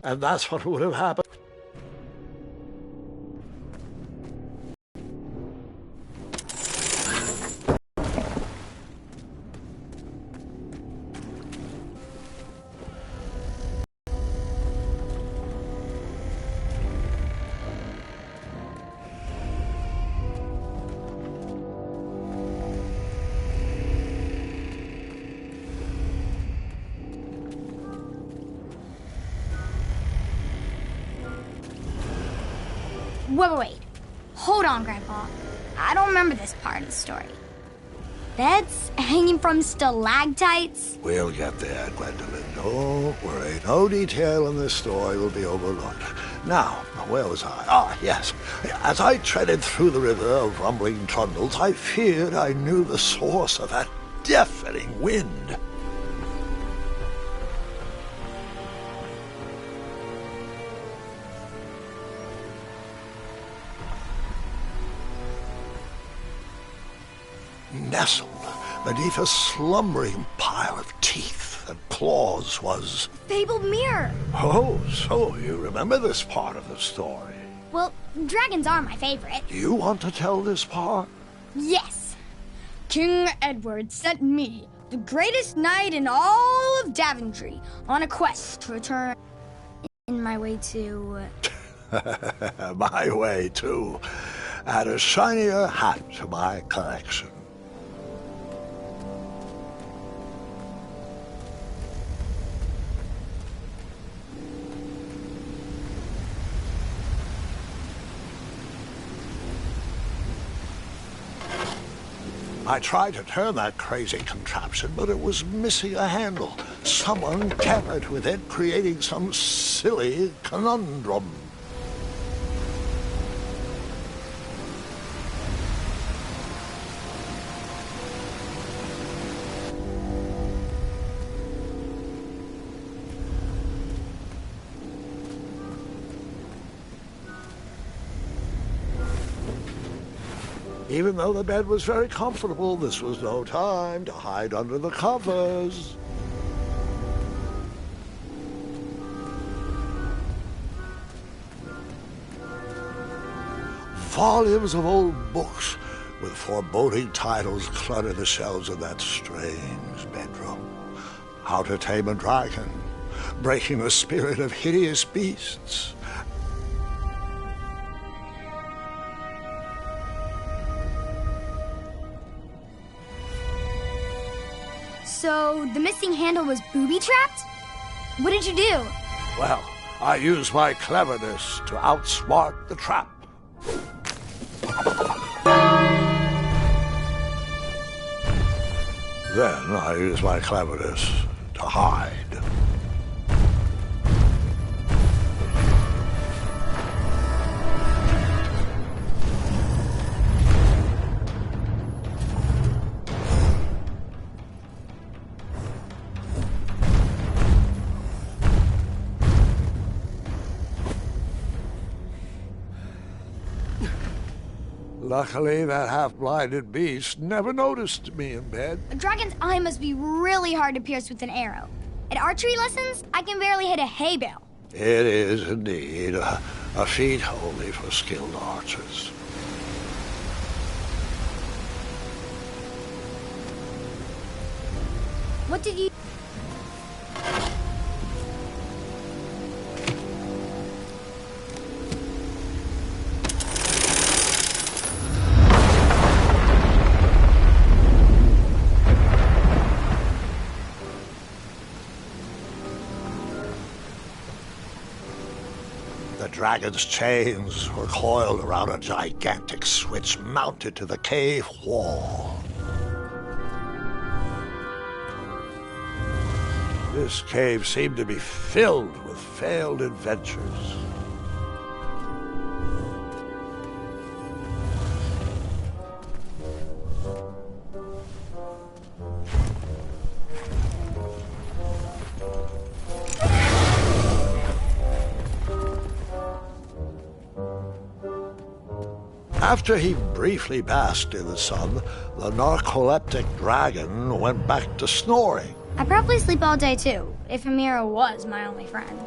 and that's what would have happened. Wait. Hold on, Grandpa. I don't remember this part of the story. Beds hanging from stalactites? We'll get there, Gwendolyn. Don't worry. No detail in this story will be overlooked. Now, where was I? Ah, yes. As I treaded through the river of rumbling trundles, I feared I knew the source of that deafening wind. Nestled beneath a slumbering pile of teeth and claws was... Fabled mirror! Oh, so you remember this part of the story? Well, dragons are my favorite. Do you want to tell this part? Yes! King Edward sent me, the greatest knight in all of Daventry, on a quest to return in my way to... My way, too. Add a shinier hat to my collection. I tried to turn that crazy contraption, but it was missing a handle. Someone tampered with it, creating some silly conundrum. Even though the bed was very comfortable, this was no time to hide under the covers. Volumes of old books with foreboding titles clutter the shelves of that strange bedroom. How to Tame a Dragon, Breaking the Spirit of Hideous Beasts. So, the missing handle was booby-trapped? What did you do? Well, I used my cleverness to outsmart the trap. Then I used my cleverness to hide. Luckily, that half-blinded beast never noticed me in bed. A dragon's eye must be really hard to pierce with an arrow. At archery lessons, I can barely hit a hay bale. It is indeed a feat only for skilled archers. What did you... The dragon's chains were coiled around a gigantic switch mounted to the cave wall. This cave seemed to be filled with failed adventures. After he briefly basked in the sun, the narcoleptic dragon went back to snoring. I probably sleep all day too, if a mirror was my only friend.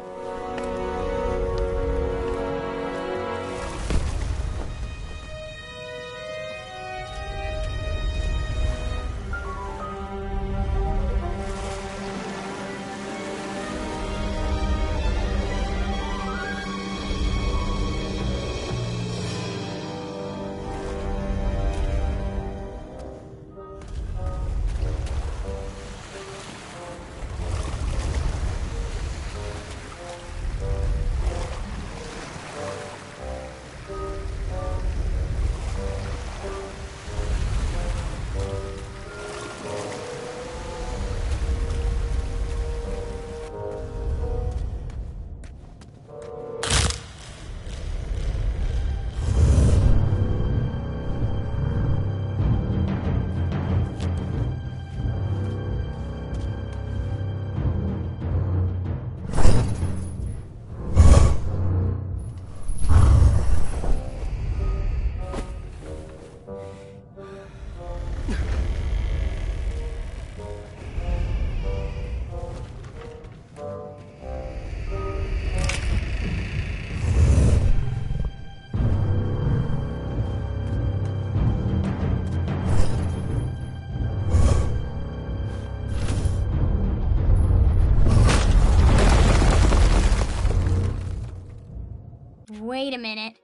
Wait a minute.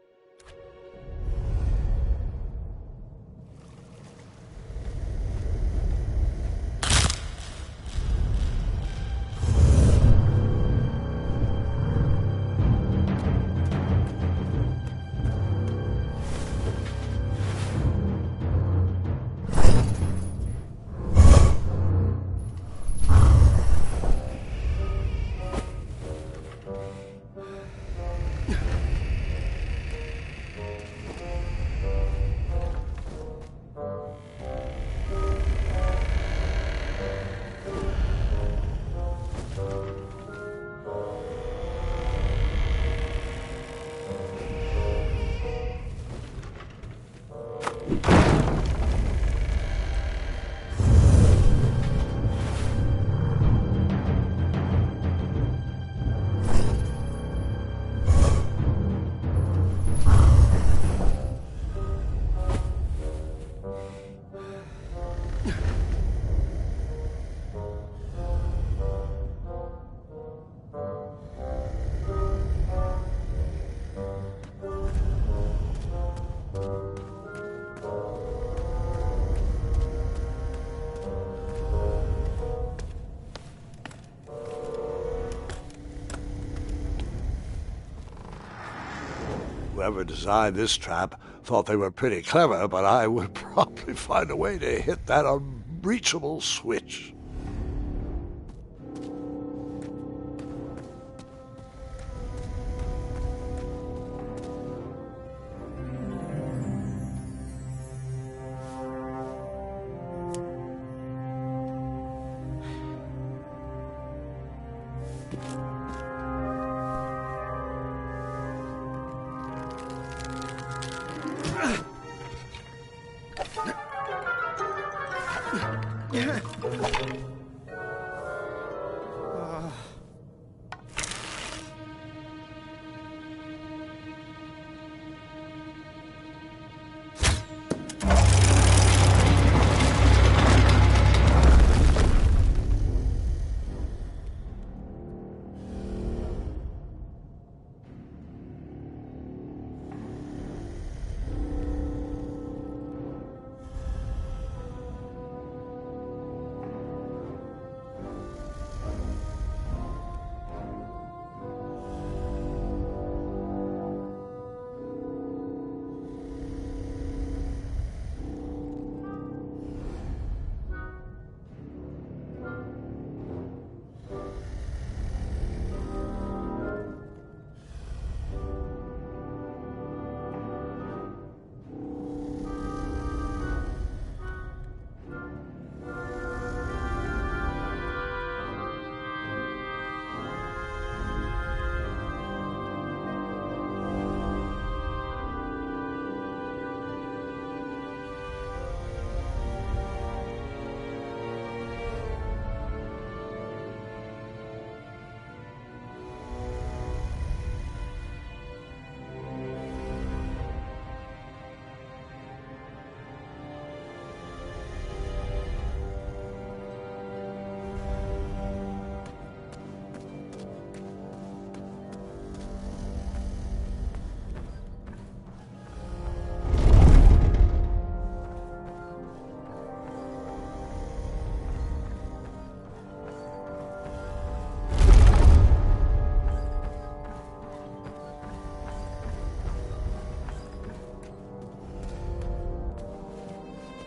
Whoever designed this trap thought they were pretty clever, but I would probably find a way to hit that unreachable switch.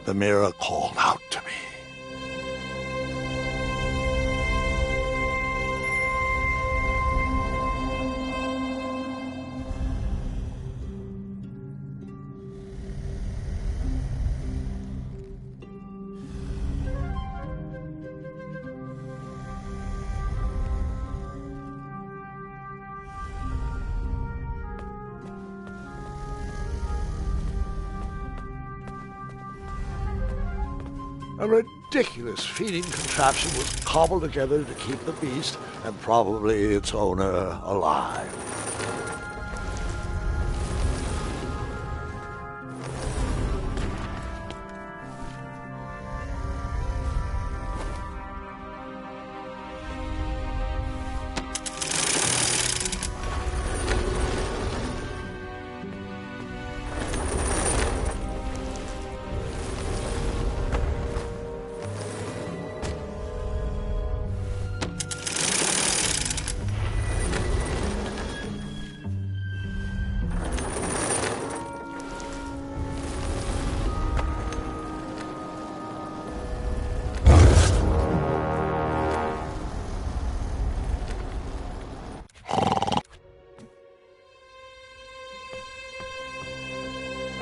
The mirror called out to me. A ridiculous feeding contraption was cobbled together to keep the beast and probably its owner alive.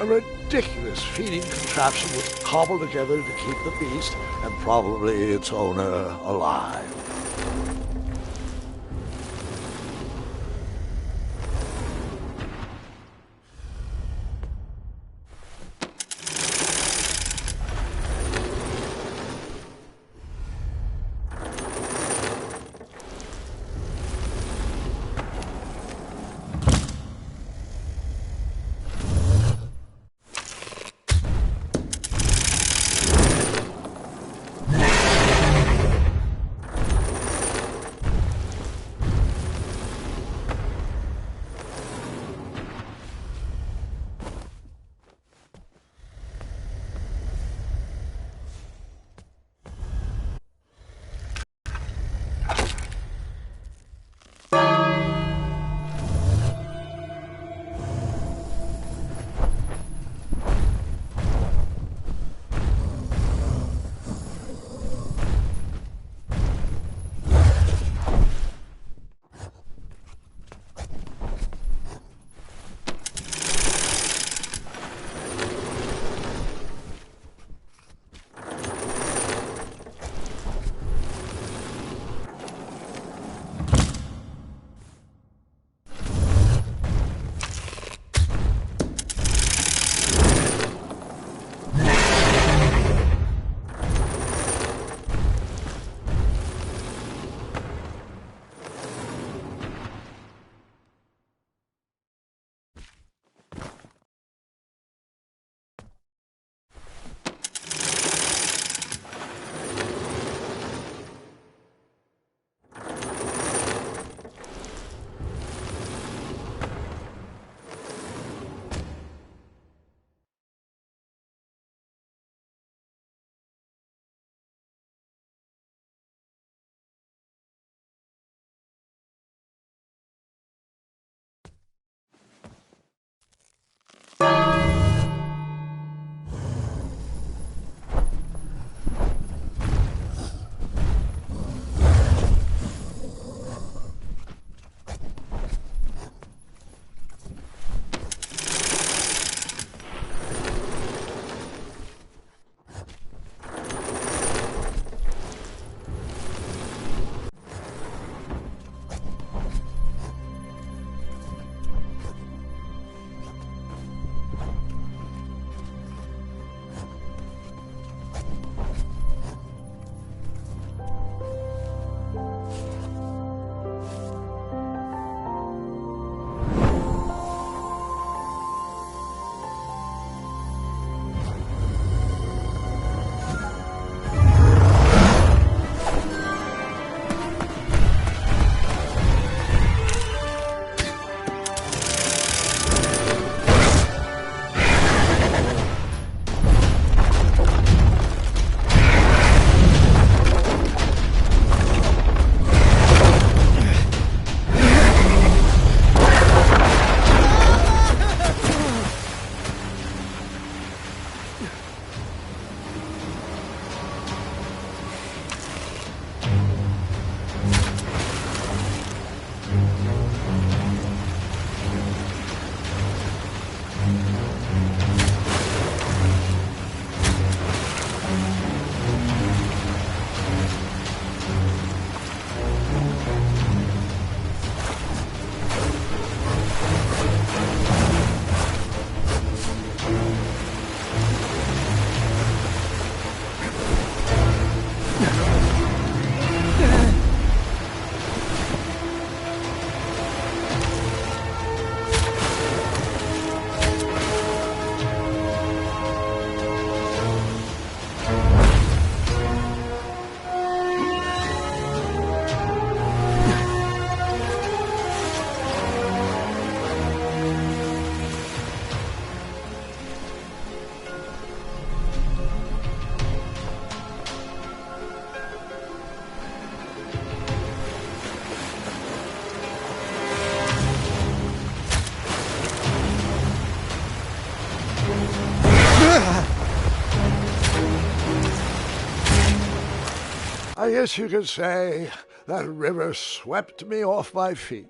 A ridiculous feeding contraption was cobbled together to keep the beast and probably its owner alive. I guess you could say that river swept me off my feet.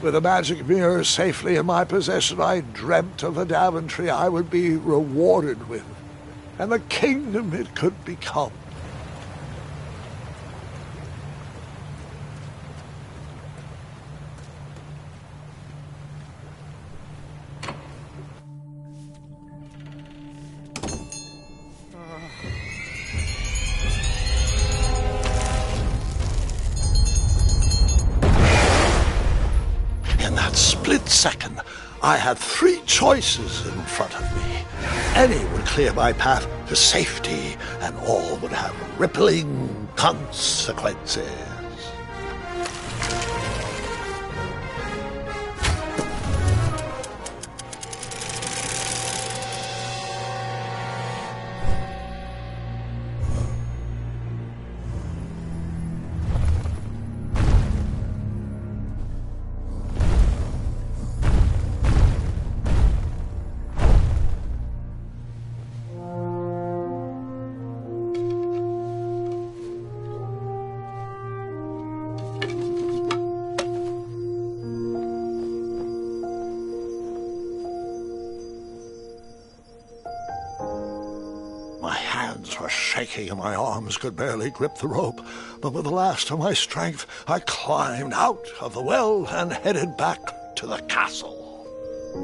With a magic mirror safely in my possession, I dreamt of a Daventry I would be rewarded with, and the kingdom it could become. Split second, I had three choices in front of me. Any would clear my path to safety, and all would have rippling consequences. And my arms could barely grip the rope, but with the last of my strength, I climbed out of the well and headed back to the castle.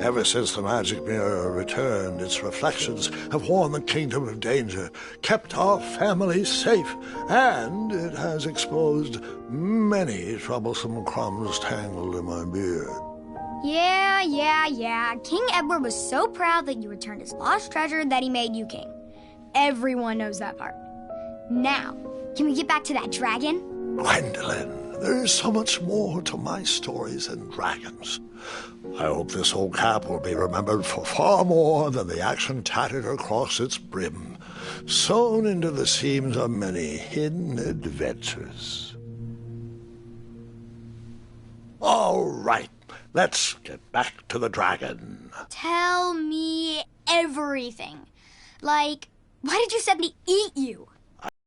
Ever since the magic mirror returned, its reflections have warned the kingdom of danger, kept our family safe, and it has exposed many troublesome crumbs tangled in my beard. Yeah. King Edward was so proud that you returned his lost treasure that he made you king. Everyone knows that part. Now, can we get back to that dragon? Gwendolyn, there is so much more to my stories than dragons. I hope this old cap will be remembered for far more than the action tattered across its brim, sewn into the seams of many hidden adventures. All right, let's get back to the dragon. Tell me everything. Like, why did you suddenly eat you?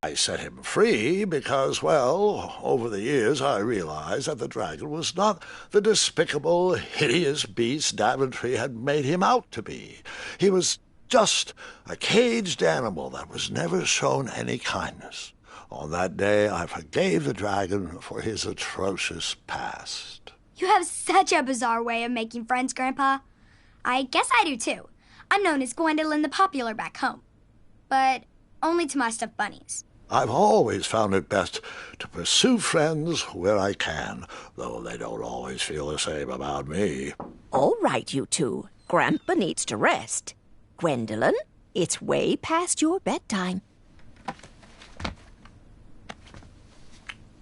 I set him free because, well, over the years I realized that the dragon was not the despicable, hideous beast Daventry had made him out to be. He was just a caged animal that was never shown any kindness. On that day, I forgave the dragon for his atrocious past. You have such a bizarre way of making friends, Grandpa. I guess I do, too. I'm known as Gwendolyn the Popular back home. But only to my stuffed bunnies. I've always found it best to pursue friends where I can, though they don't always feel the same about me. All right, you two. Grandpa needs to rest. Gwendolyn, it's way past your bedtime.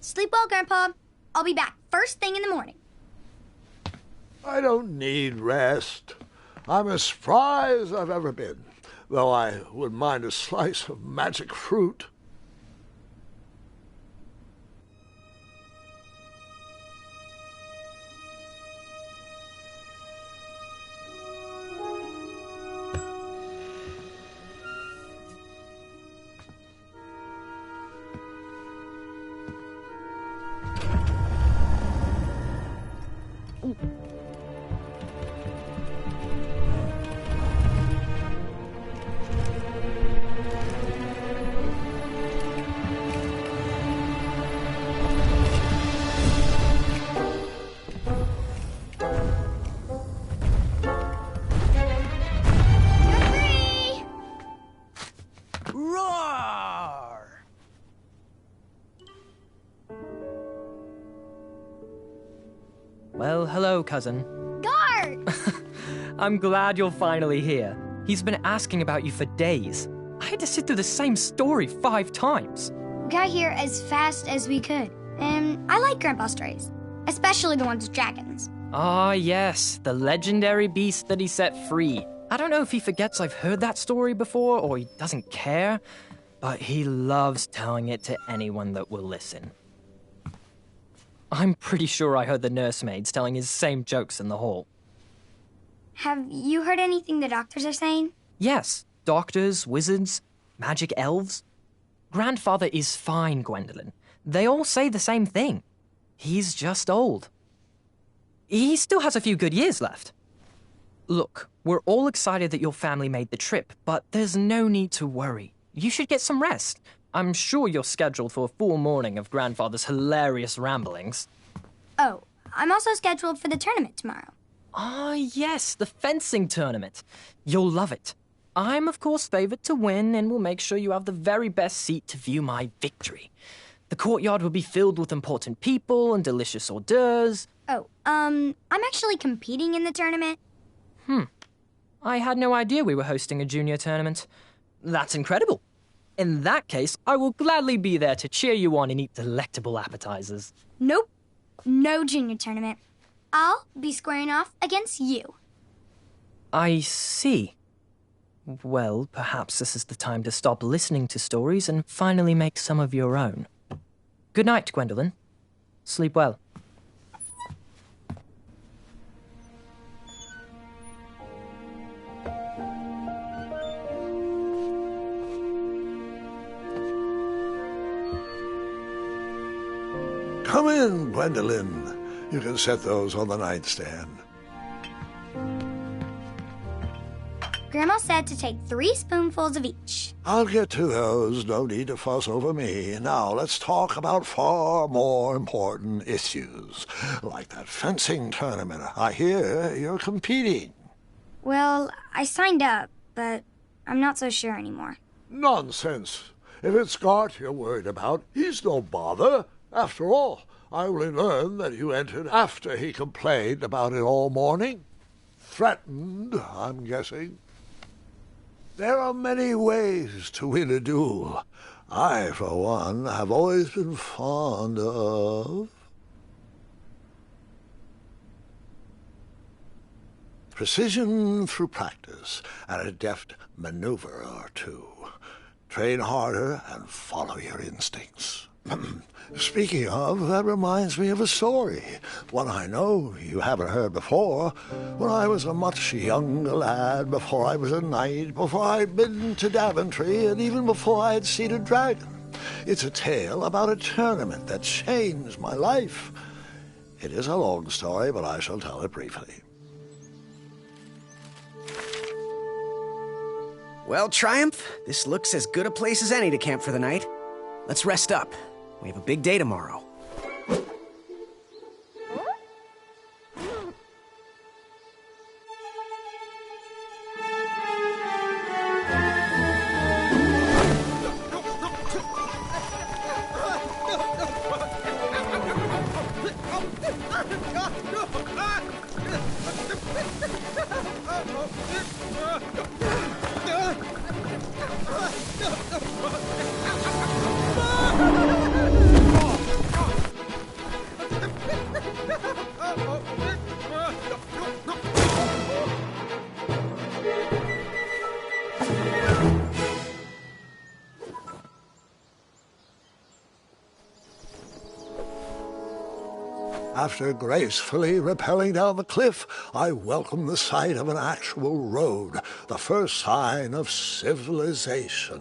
Sleep well, Grandpa. I'll be back first thing in the morning. I don't need rest. I'm as spry as I've ever been, though I wouldn't mind a slice of magic fruit. Well, hello, cousin. Guard! I'm glad you're finally here. He's been asking about you for days. I had to sit through the same story 5 times. We got here as fast as we could. And I like Grandpa's stories, especially the ones with dragons. Ah, yes, the legendary beast that he set free. I don't know if he forgets I've heard that story before or he doesn't care, but he loves telling it to anyone that will listen. I'm pretty sure I heard the nursemaids telling his same jokes in the hall. Have you heard anything the doctors are saying? Yes, doctors, wizards, magic elves. Grandfather is fine, Gwendolyn. They all say the same thing. He's just old. He still has a few good years left. Look, we're all excited that your family made the trip, but there's no need to worry. You should get some rest. I'm sure you're scheduled for a full morning of Grandfather's hilarious ramblings. Oh, I'm also scheduled for the tournament tomorrow. Ah, yes, the fencing tournament. You'll love it. I'm, of course, favored to win and will make sure you have the very best seat to view my victory. The courtyard will be filled with important people and delicious hors d'oeuvres. Oh, I'm actually competing in the tournament. I had no idea we were hosting a junior tournament. That's incredible. In that case, I will gladly be there to cheer you on and eat delectable appetizers. Nope, no junior tournament. I'll be squaring off against you. I see. Well, perhaps this is the time to stop listening to stories and finally make some of your own. Good night, Gwendolyn. Sleep well. Come in, Gwendolyn. You can set those on the nightstand. Grandma said to take 3 spoonfuls of each. I'll get to those. No need to fuss over me. Now let's talk about far more important issues, like that fencing tournament. I hear you're competing. Well, I signed up, but I'm not so sure anymore. Nonsense. If it's Gart you're worried about, he's no bother. After all, I only learned that you entered after he complained about it all morning. Threatened, I'm guessing. There are many ways to win a duel. I, for one, have always been fond of precision through practice and a deft maneuver or two. Train harder and follow your instincts. Speaking of, that reminds me of a story, one I know you haven't heard before. When I was a much younger lad, before I was a knight, before I'd been to Daventry, and even before I had seen a dragon. It's a tale about a tournament that changed my life. It is a long story, but I shall tell it briefly. Well, Triumph, this looks as good a place as any to camp for the night. Let's rest up. We have a big day tomorrow. After gracefully rappelling down the cliff, I welcomed the sight of an actual road, the first sign of civilization.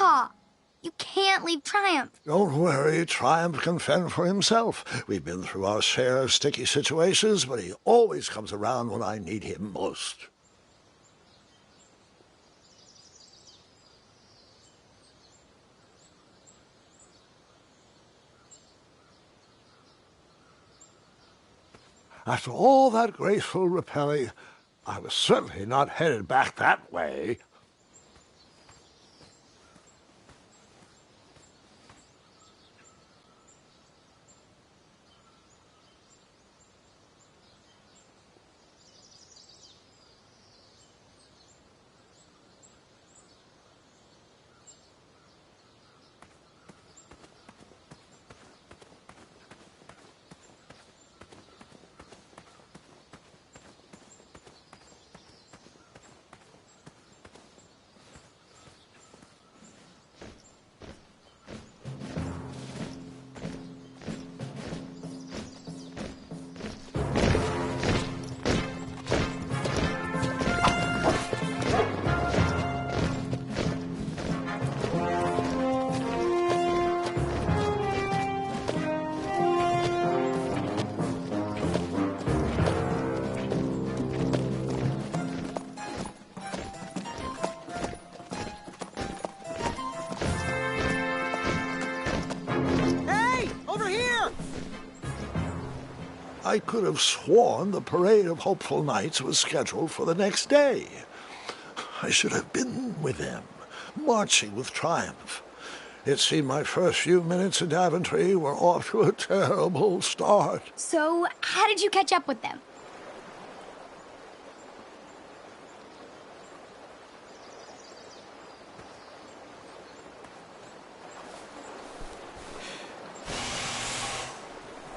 Grandpa! You can't leave Triumph. Don't worry, Triumph can fend for himself. We've been through our share of sticky situations, but he always comes around when I need him most. After all that graceful rappelling, I was certainly not headed back that way. I could have sworn the parade of hopeful knights was scheduled for the next day. I should have been with them, marching with Triumph. It seemed my first few minutes in Daventry were off to a terrible start. So, how did you catch up with them?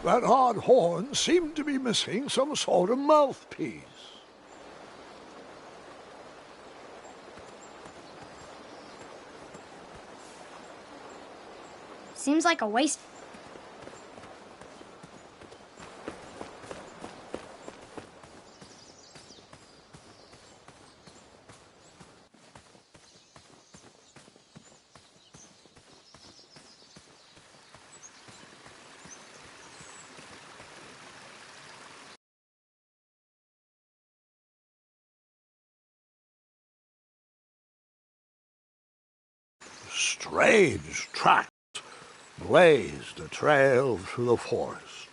That odd horn seemed to be missing some sort of mouthpiece. Seems like a waste. Strange tracks blazed a trail through the forest.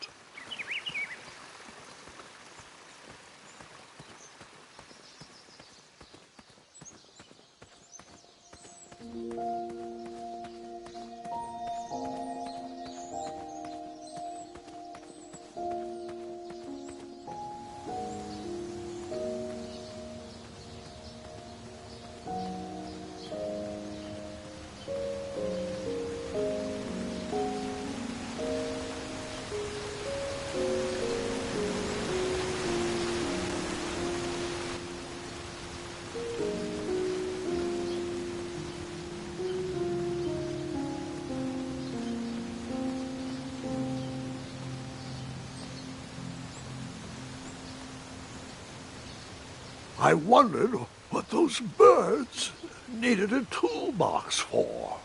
I wondered what those birds needed a toolbox for.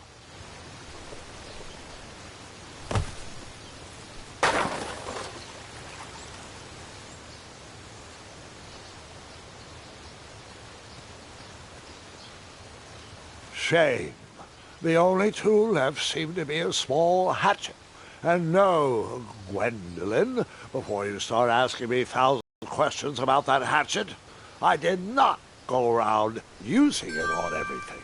Shame. The only tool left seemed to be a small hatchet. And no, Gwendolyn, before you start asking me 1,000 questions about that hatchet, I did not go around using it on everything.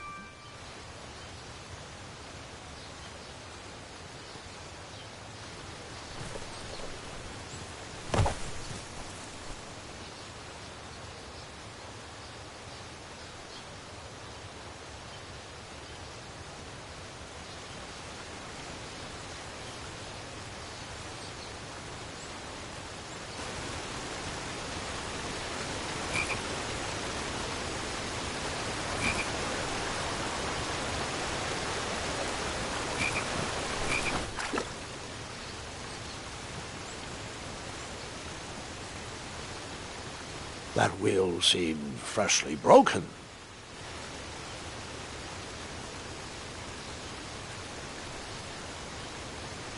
That wheel seemed freshly broken.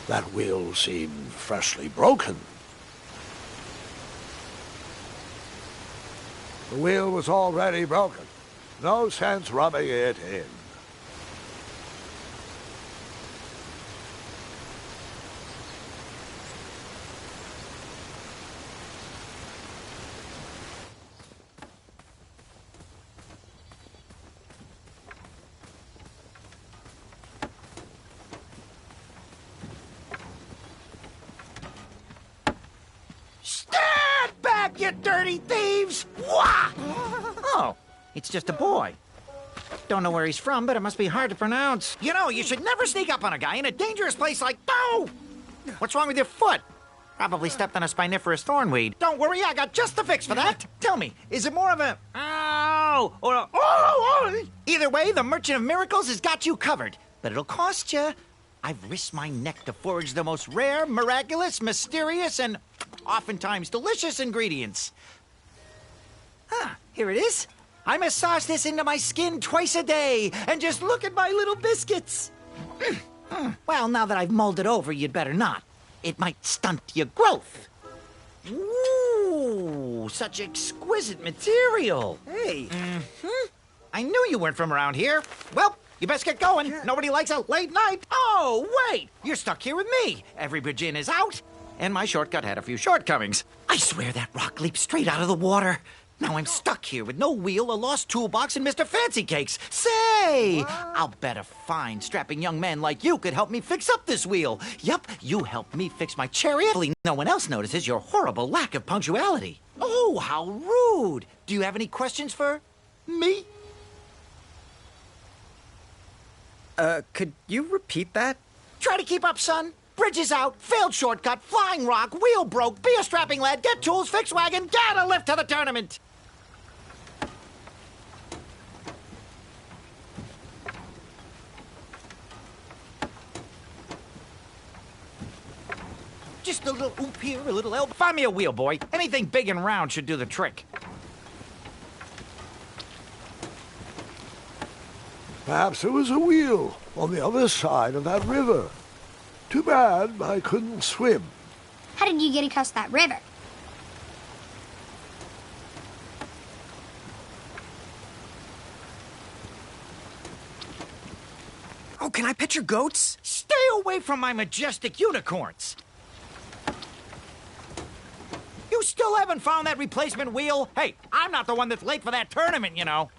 That wheel seemed freshly broken. The wheel was already broken. No sense rubbing it in. Stand back, you dirty thieves! Wah! Oh, it's just a boy. Don't know where he's from, but it must be hard to pronounce. You know, you should never sneak up on a guy in a dangerous place like... Oh! What's wrong with your foot? Probably stepped on a spiniferous thornweed. Don't worry, I got just the fix for that. Tell me, is it more of a... Ow! Or a... Oh! Either way, the Merchant of Miracles has got you covered. But it'll cost you. I've risked my neck to forage the most rare, miraculous, mysterious, and oftentimes delicious ingredients. Ah, here it is. I massage this into my skin twice a day, and just look at my little biscuits. Well, now that I've mulled it over, you'd better not. It might stunt your growth. Ooh, such exquisite material. Hey. I knew you weren't from around here. Well, you best get going. Nobody likes a late night. Oh, wait, you're stuck here with me. Every bridge in is out, and my shortcut had a few shortcomings. I swear that rock leaped straight out of the water. Now I'm stuck here with no wheel, a lost toolbox, and Mr. Fancy Cakes. Say, I'll bet a fine, strapping young man like you could help me fix up this wheel. Yup, you helped me fix my chariot. Hopefully no one else notices your horrible lack of punctuality. Oh, how rude. Do you have any questions for me? Could you repeat that? Try to keep up, son. Bridges out, failed shortcut, flying rock, wheel broke, be a strapping lad, get tools, fix wagon, get a lift to the tournament. Just a little oop here, a little elbow. Find me a wheel, boy. Anything big and round should do the trick. Perhaps there was a wheel on the other side of that river. Too bad I couldn't swim. How did you get across that river? Oh, can I pet your goats? Stay away from my majestic unicorns. You still haven't found that replacement wheel? Hey, I'm not the one that's late for that tournament, you know.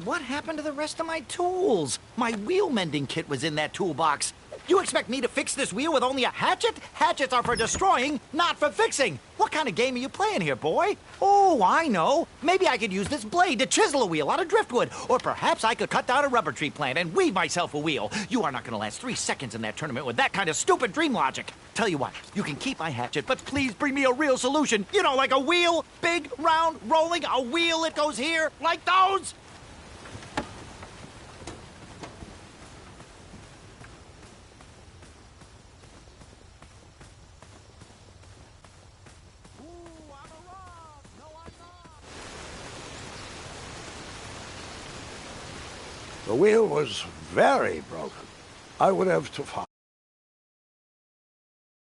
What happened to the rest of my tools? My wheel mending kit was in that toolbox. You expect me to fix this wheel with only a hatchet? Hatchets are for destroying, not for fixing. What kind of game are you playing here, boy? Oh, I know. Maybe I could use this blade to chisel a wheel out of driftwood. Or perhaps I could cut down a rubber tree plant and weave myself a wheel. You are not going to last 3 seconds in that tournament with that kind of stupid dream logic. Tell you what, you can keep my hatchet, but please bring me a real solution. You know, like a wheel, big, round, rolling, a wheel that goes here, like those. The wheel was very broken. I would have to find